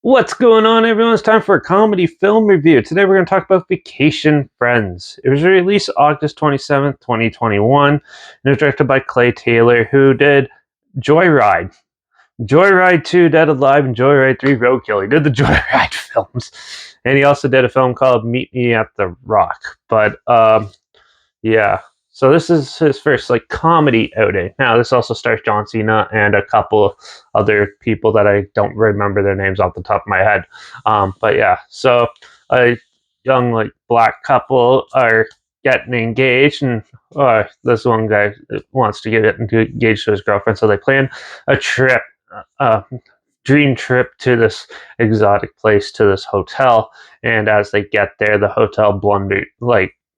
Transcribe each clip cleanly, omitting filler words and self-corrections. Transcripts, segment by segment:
What's going on, everyone? It's time for a comedy film review. Today we're going to talk about Vacation Friends. It was released August 27th, 2021, and it was directed by Clay Taylor, who did Joyride, Joyride 2, Dead Alive, and Joyride 3, Roadkill. He did the Joyride films, and he also did a film called Meet Me at the Rock. Yeah. So this is his first comedy outing. Now this also stars John Cena and a couple other people that I don't remember their names off the top of my head. But yeah, so a young black couple are getting engaged, and this one guy wants to get engaged to his girlfriend, so they plan a trip, a dream trip to this exotic place, to this hotel. And as they get there, the hotel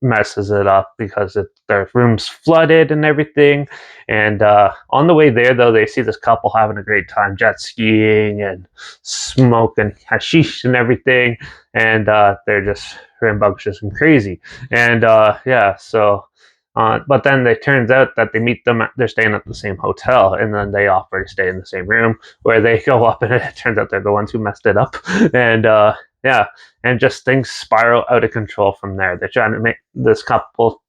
messes it up because their room's flooded and everything. And on the way there, though, they see this couple having a great time jet skiing and smoking hashish and everything. And they're just rambunctious and crazy. And yeah, so. But then it turns out that they're staying at the same hotel, and then they offer to stay in the same room, where they go up, and it turns out they're the ones who messed it up. And yeah, and just things spiral out of control from there. They're trying to make this couple,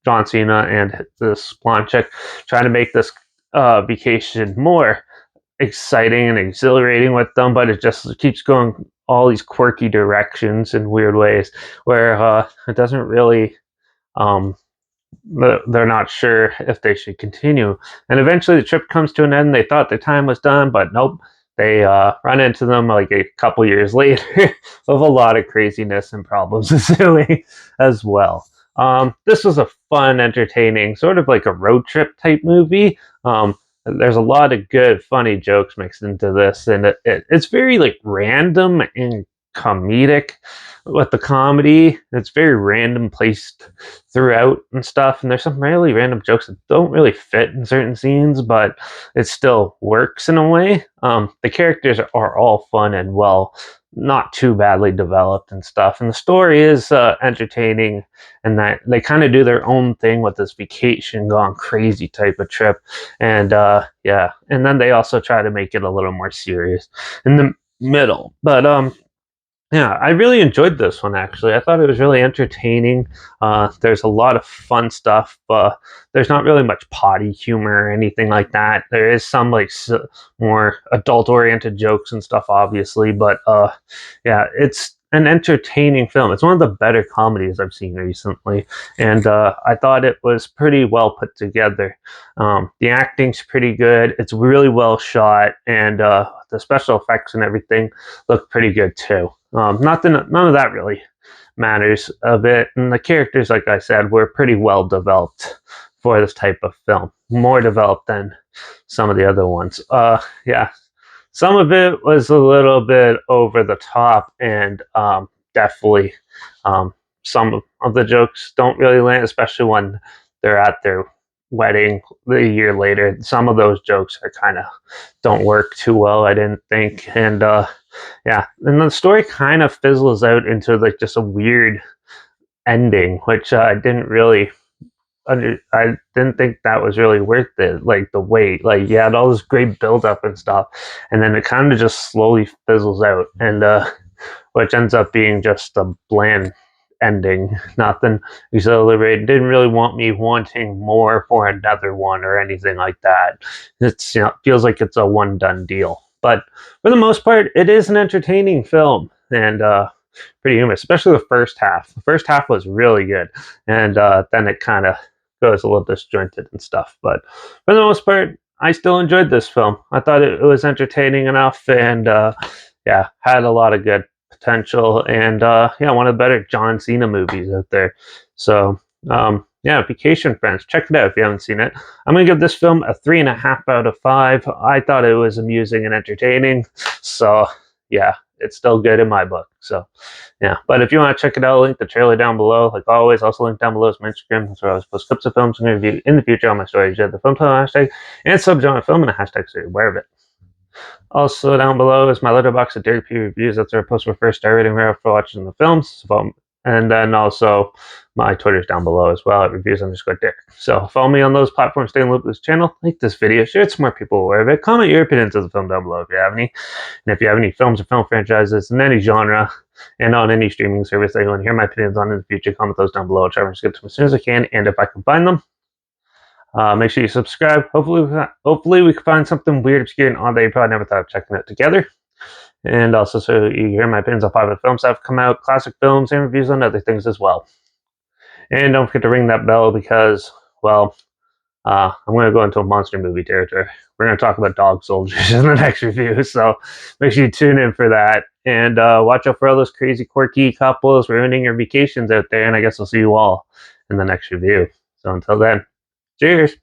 John Cena and this blonde chick, trying to make this vacation more exciting and exhilarating with them, but it just keeps going all these quirky directions and weird ways where it doesn't really. Um, they're not sure if they should continue. And eventually the trip comes to an end. They thought the time was done, but nope. They run into them like a couple years later with a lot of craziness and problems ensuing as well. This was a fun, entertaining, sort of like a road trip type movie. There's a lot of good, funny jokes mixed into this, and it's very random and comedic with the comedy. It's very random placed throughout and stuff, and there's some really random jokes that don't really fit in certain scenes, but it still works in a way. The characters are all fun and not too badly developed and stuff, and the story is entertaining, and that they kind of do their own thing with this vacation gone crazy type of trip. And yeah, and then they also try to make it a little more serious in the middle. But yeah, I really enjoyed this one, actually. I thought it was really entertaining. There's a lot of fun stuff. There's not really much potty humor or anything like that. There is some more adult-oriented jokes and stuff, obviously. But yeah, it's an entertaining film. It's one of the better comedies I've seen recently, and I thought it was pretty well put together. The acting's pretty good. It's really well shot, and the special effects and everything look pretty good too. None of that really matters a bit, and the characters, like I said, were pretty well developed for this type of film, more developed than some of the other ones. Yeah, some of it was a little bit over the top, and definitely some of the jokes don't really land, especially when they're at their wedding a year later. Some of those jokes are kind of don't work too well, I didn't think. And yeah, and the story kind of fizzles out into just a weird ending, which I didn't really I didn't think that was really worth it. Like the wait, you had all this great build up and stuff, and then it kind of just slowly fizzles out, and which ends up being just a bland ending. Nothing exhilarating. Didn't really want me wanting more for another one or anything like that. It's feels like it's a one done deal. But for the most part, it is an entertaining film, and pretty humorous, especially the first half. The first half was really good, and then it kind of goes a little disjointed and stuff. But for the most part, I still enjoyed this film. I thought it was entertaining enough, and yeah, had a lot of good potential, and yeah, one of the better John Cena movies out there. So yeah, Vacation Friends, check it out if you haven't seen it. I'm gonna give this film a 3.5 out of 5. I thought it was amusing and entertaining, so yeah, it's still good in my book. So yeah, but if you want to check it out, I'll link the trailer down below. Like always, also link down below is my Instagram. That's where I always post clips of films and review in the future on my stories. You have the film title hashtag and subgenre film and a hashtag, so you're aware of it. Also down below is my Letterbox of Derek P reviews. That's where I post my first star rating right after watching the films. So And then also my Twitter's down below as well at reviews_Derek. So follow me on those platforms, stay in the loop with this channel, like this video, share it so more people aware of it. Comment your opinions of the film down below if you have any. And if you have any films or film franchises in any genre and on any streaming service that you want to hear my opinions on in the future, comment those down below. I'll try to get to them as soon as I can. And if I can find them, make sure you subscribe. Hopefully we can find something weird, obscure, and odd that you probably never thought of checking out together. And also so you hear my opinions on popular films that have come out, classic films, and reviews on other things as well. And don't forget to ring that bell because, well, I'm going to go into a monster movie territory. We're going to talk about dog soldiers in the next review, so make sure you tune in for that. And watch out for all those crazy, quirky couples ruining your vacations out there. And I guess I'll see you all in the next review. So until then, cheers.